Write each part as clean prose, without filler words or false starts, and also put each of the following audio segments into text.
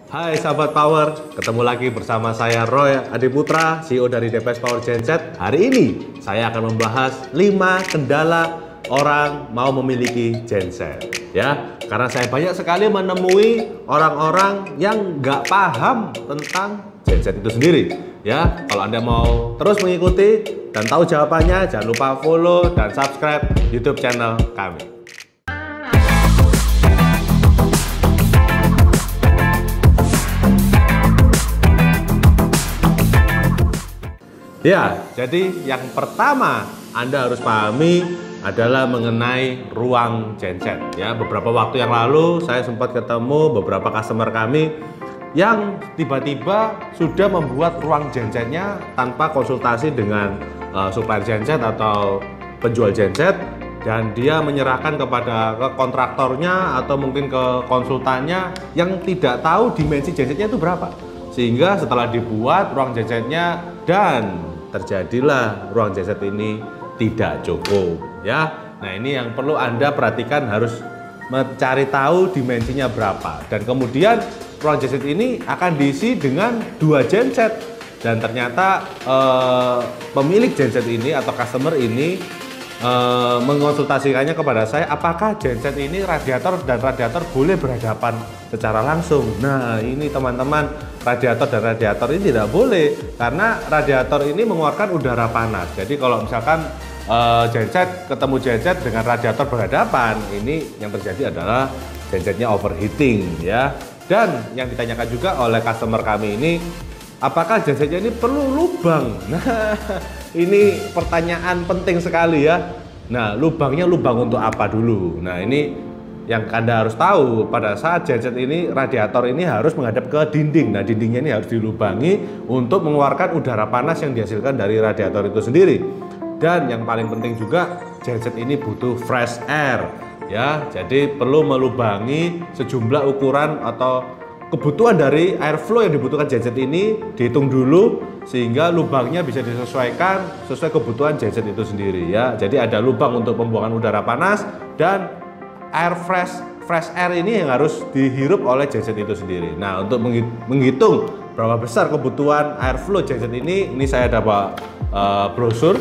Hai sahabat Power, ketemu lagi bersama saya Roy Adiputra, CEO dari DPS Power Genset. Hari ini saya akan membahas 5 kendala orang mau memiliki genset. Ya, karena saya banyak sekali menemui orang-orang yang nggak paham tentang genset itu sendiri. Ya, kalau Anda mau terus mengikuti dan tahu jawabannya, jangan lupa follow dan subscribe YouTube channel kami. Ya, jadi yang pertama Anda harus pahami adalah mengenai ruang genset. Ya, beberapa waktu yang lalu saya sempat ketemu beberapa customer kami yang tiba-tiba sudah membuat ruang gensetnya tanpa konsultasi dengan supplier genset atau penjual genset, dan dia menyerahkan kepada kontraktornya atau mungkin ke konsultannya yang tidak tahu dimensi gensetnya itu berapa. Sehingga setelah dibuat ruang gensetnya dan terjadilah ruang genset ini tidak cukup, ya. Nah, ini yang perlu Anda perhatikan, harus mencari tahu dimensinya berapa. Dan kemudian ruang genset ini akan diisi dengan 2 genset. Dan ternyata pemilik genset ini atau customer ini mengonsultasikannya kepada saya, apakah genset ini radiator dan radiator boleh berhadapan secara langsung. Nah, ini teman-teman, radiator dan radiator ini tidak boleh karena radiator ini mengeluarkan udara panas. Jadi kalau misalkan genset ketemu genset dengan radiator berhadapan, ini yang terjadi adalah gensetnya overheating, ya. Dan yang ditanyakan juga oleh customer kami ini, apakah gensetnya ini perlu lubang? Nah, ini pertanyaan penting sekali, ya. Nah, lubangnya lubang untuk apa dulu? Nah, ini yang Anda harus tahu, pada saat genset ini radiator ini harus menghadap ke dinding. Nah, dindingnya ini harus dilubangi untuk mengeluarkan udara panas yang dihasilkan dari radiator itu sendiri. Dan yang paling penting juga, genset ini butuh fresh air, ya. Jadi perlu melubangi sejumlah ukuran atau kebutuhan dari airflow yang dibutuhkan genset ini dihitung dulu, sehingga lubangnya bisa disesuaikan sesuai kebutuhan genset itu sendiri, ya. Jadi ada lubang untuk pembuangan udara panas dan air fresh air ini yang harus dihirup oleh genset itu sendiri. Nah, untuk menghitung berapa besar kebutuhan airflow genset ini saya dapat brosur.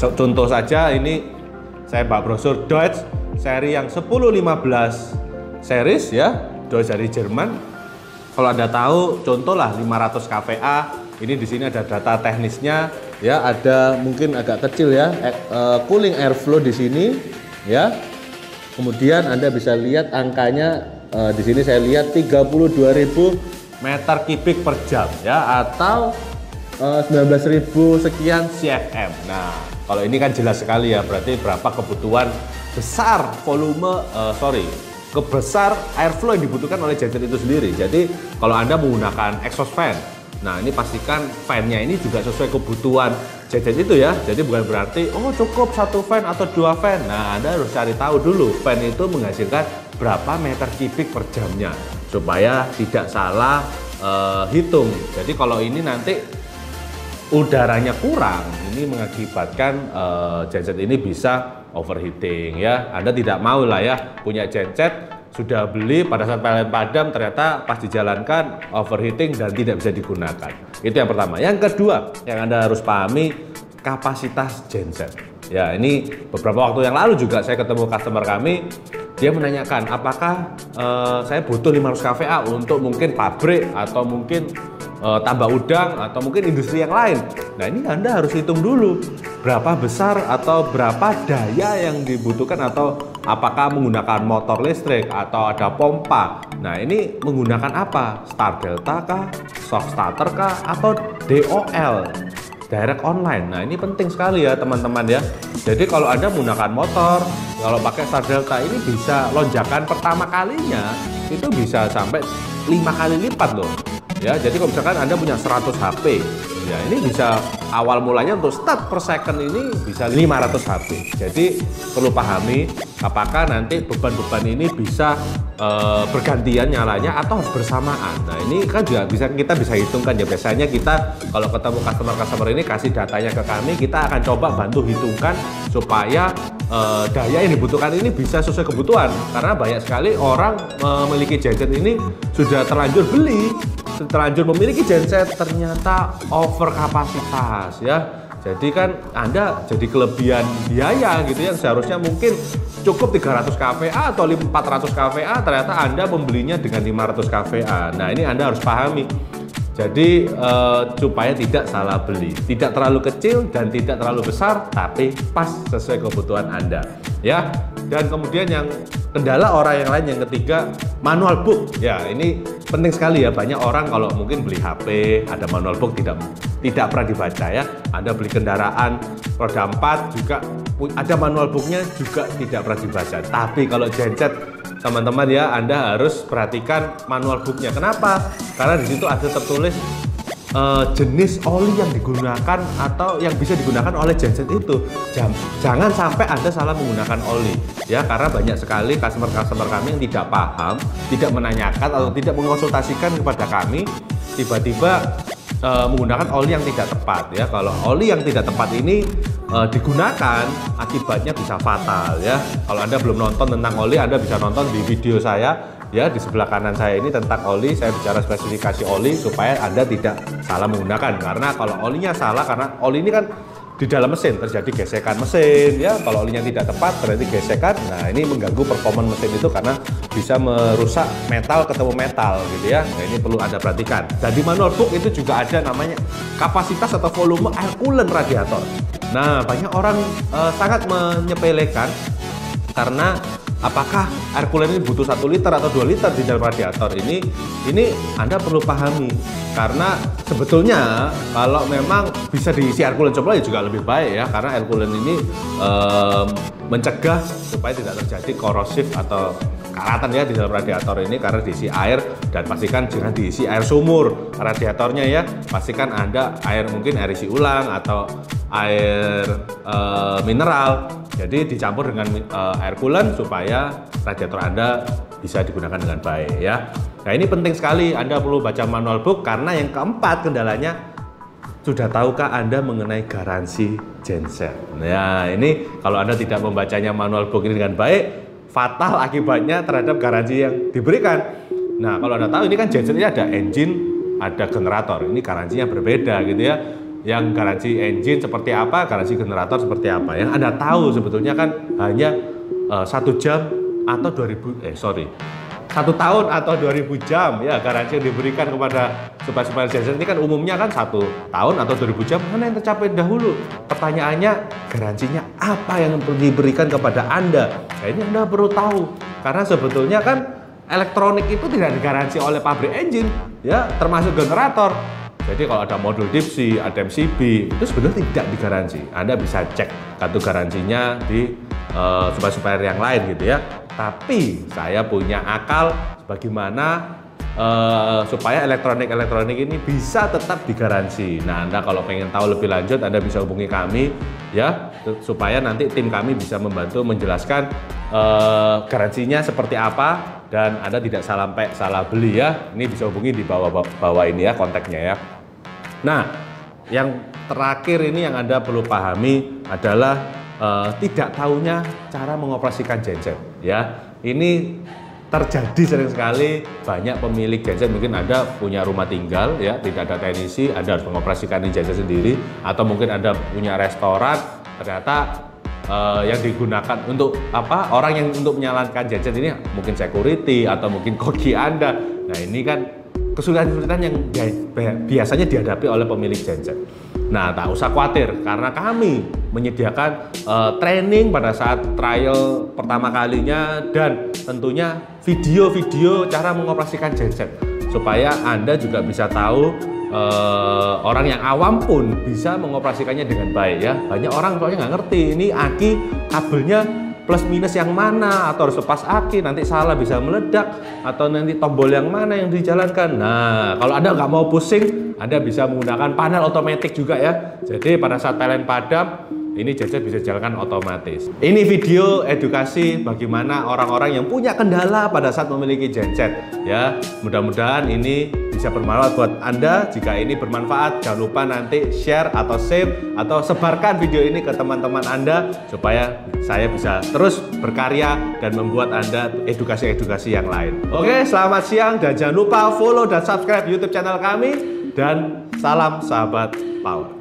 Contoh saja, ini saya bawa brosur Deutz seri yang 1015 series, ya. Deutz dari Jerman. Kalau Anda tahu, contohlah 500 kVA. Ini di sini ada data teknisnya, ya. Ada mungkin agak kecil, ya, cooling airflow di sini, ya. Kemudian Anda bisa lihat angkanya, di sini saya lihat 32.000 meter kubik per jam, ya, atau 19.000 sekian CFM. Nah, kalau ini kan jelas sekali, ya, berarti berapa kebutuhan besar volume, kebesar airflow yang dibutuhkan oleh genset itu sendiri. Jadi kalau Anda menggunakan exhaust fan, nah ini pastikan fan-nya ini juga sesuai kebutuhan genset itu, ya. Jadi bukan berarti cukup 1 fan atau 2 fan. Nah, Anda harus cari tahu dulu fan itu menghasilkan berapa meter kubik per jamnya supaya tidak salah hitung. Jadi kalau ini nanti udaranya kurang, ini mengakibatkan genset ini bisa overheating, ya. Anda tidak mau lah, ya, punya genset sudah beli pada saat PLN padam, ternyata pas dijalankan overheating dan tidak bisa digunakan. Itu yang pertama. Yang kedua yang Anda harus pahami, kapasitas genset. Ya, ini beberapa waktu yang lalu juga saya ketemu customer kami, dia menanyakan apakah saya butuh 500 kVA untuk mungkin pabrik atau mungkin tambah udang atau mungkin industri yang lain. Nah, ini Anda harus hitung dulu berapa besar atau berapa daya yang dibutuhkan, atau apakah menggunakan motor listrik atau ada pompa. Nah, ini menggunakan apa? Start delta kah, shock starter kah, atau DOL, direct online. Nah, ini penting sekali, ya, teman-teman, ya. Jadi kalau Anda menggunakan motor, kalau pakai start delta ini bisa lonjakan pertama kalinya itu bisa sampai 5 kali lipat loh. Ya, jadi kalau misalkan Anda punya 100 HP, ya, ini bisa awal mulanya untuk start per second ini bisa 500 HP. Jadi perlu pahami apakah nanti beban-beban ini bisa bergantian nyalanya atau harus bersamaan. Nah, ini kan juga kita bisa hitungkan, ya. Biasanya kita kalau ketemu customer ini kasih datanya ke kami, kita akan coba bantu hitungkan supaya daya yang dibutuhkan ini bisa sesuai kebutuhan, karena banyak sekali orang memiliki genset ini sudah terlanjur beli, terlanjur memiliki genset, ternyata over kapasitas ya. Jadi kan Anda jadi kelebihan biaya gitu yang seharusnya mungkin cukup 300 kVA atau 400 kVA, ternyata Anda membelinya dengan 500 kVA. Nah, ini Anda harus pahami. Jadi supaya tidak salah beli, tidak terlalu kecil dan tidak terlalu besar, tapi pas sesuai kebutuhan Anda, ya. Dan kemudian yang kendala orang yang lain yang ketiga, manual book. Ya, ini penting sekali ya. Banyak orang kalau mungkin beli HP ada manual book tidak pernah dibaca ya. Anda beli kendaraan roda 4 juga ada manual booknya juga tidak pernah dibaca. Tapi kalau genset, teman-teman ya, Anda harus perhatikan manual booknya. Kenapa? Karena di situ ada tertulis jenis oli yang digunakan atau yang bisa digunakan oleh genset itu. Jangan sampai Anda salah menggunakan oli ya, karena banyak sekali customer kami yang tidak paham, tidak menanyakan atau tidak mengonsultasikan kepada kami, tiba-tiba menggunakan oli yang tidak tepat ya. Kalau oli yang tidak tepat ini digunakan, akibatnya bisa fatal ya. Kalau Anda belum nonton tentang oli, Anda bisa nonton di video saya ya, di sebelah kanan saya ini tentang oli. Saya bicara spesifikasi oli supaya Anda tidak salah menggunakan, karena kalau olinya salah, karena oli ini kan di dalam mesin terjadi gesekan mesin ya. Kalau olinya tidak tepat berarti gesekan. Nah, ini mengganggu performa mesin itu karena bisa merusak metal ketemu metal gitu ya. Nah, ini perlu Anda perhatikan. Dan di manual book itu juga ada namanya kapasitas atau volume air coolant radiator. Nah, banyak orang sangat menyepelekan, karena apakah air coolant ini butuh 1 liter atau 2 liter di dalam radiator ini Anda perlu pahami. Karena sebetulnya kalau memang bisa diisi air coolant supply juga lebih baik ya, karena air coolant ini mencegah supaya tidak terjadi korosif atau karatan ya di dalam radiator ini, karena diisi air. Dan pastikan jangan diisi air sumur radiatornya ya, pastikan Anda mungkin air isi ulang atau air mineral, jadi dicampur dengan air coolant supaya radiator Anda bisa digunakan dengan baik ya. Nah, ini penting sekali, Anda perlu baca manual book. Karena yang keempat kendalanya, sudah tahukah Anda mengenai garansi genset? Nah, ini kalau Anda tidak membacanya manual book ini dengan baik, fatal akibatnya terhadap garansi yang diberikan. Nah, kalau Anda tahu ini kan genset ini ada engine, ada generator. Ini garansinya berbeda gitu ya. Yang garansi engine seperti apa, garansi generator seperti apa. Yang Anda tahu sebetulnya kan hanya 1 jam atau 1 tahun atau 2000 jam ya garansi yang diberikan kepada supplier genset ini kan umumnya kan 1 tahun atau 2000 jam. Mana yang tercapai dahulu? Pertanyaannya, garansinya apa yang diberikan kepada Anda? Nah, ini Anda perlu tahu, karena sebetulnya kan elektronik itu tidak digaransi oleh pabrik engine ya, termasuk generator. Jadi kalau ada modul deep sea, ada MCB, itu sebenarnya tidak digaransi. Anda bisa cek kartu garansinya di supplier yang lain gitu ya. Tapi saya punya akal bagaimana supaya elektronik ini bisa tetap digaransi. Nah, Anda kalau pengen tahu lebih lanjut, Anda bisa hubungi kami ya, supaya nanti tim kami bisa membantu menjelaskan garansinya seperti apa, dan Anda tidak sampai salah beli ya. Ini bisa hubungi di bawah ini ya kontaknya ya. Nah, yang terakhir ini yang Anda perlu pahami adalah tidak tahunya cara mengoperasikan genset ya. Ini terjadi sering sekali, banyak pemilik genset, mungkin Anda punya rumah tinggal ya, tidak ada teknisi, Anda harus mengoperasikan genset sendiri, atau mungkin Anda punya restoran, ternyata yang digunakan untuk apa, orang yang untuk menyalakan genset ini mungkin security atau mungkin koki Anda. Nah, ini kan kesulitan-kesulitan yang biasanya dihadapi oleh pemilik genset. Nah, tak usah khawatir, karena kami menyediakan training pada saat trial pertama kalinya, dan tentunya video-video cara mengoperasikan genset, supaya Anda juga bisa tahu, orang yang awam pun bisa mengoperasikannya dengan baik ya. Banyak orang soalnya nggak ngerti ini aki kabelnya plus minus yang mana, atau harus lepas aki, nanti salah bisa meledak, atau nanti tombol yang mana yang dijalankan. Nah, kalau Anda nggak mau pusing, Anda bisa menggunakan panel otomatis juga ya. Jadi pada saat PLN padam, ini genset bisa dijalankan otomatis. Ini video edukasi bagaimana orang-orang yang punya kendala pada saat memiliki genset ya. Mudah-mudahan ini bisa bermanfaat buat Anda. Jika ini bermanfaat, jangan lupa nanti share atau save atau sebarkan video ini ke teman-teman Anda supaya saya bisa terus berkarya dan membuat Anda edukasi-edukasi yang lain. Oke, selamat siang dan jangan lupa follow dan subscribe YouTube channel kami dan salam sahabat PAUD.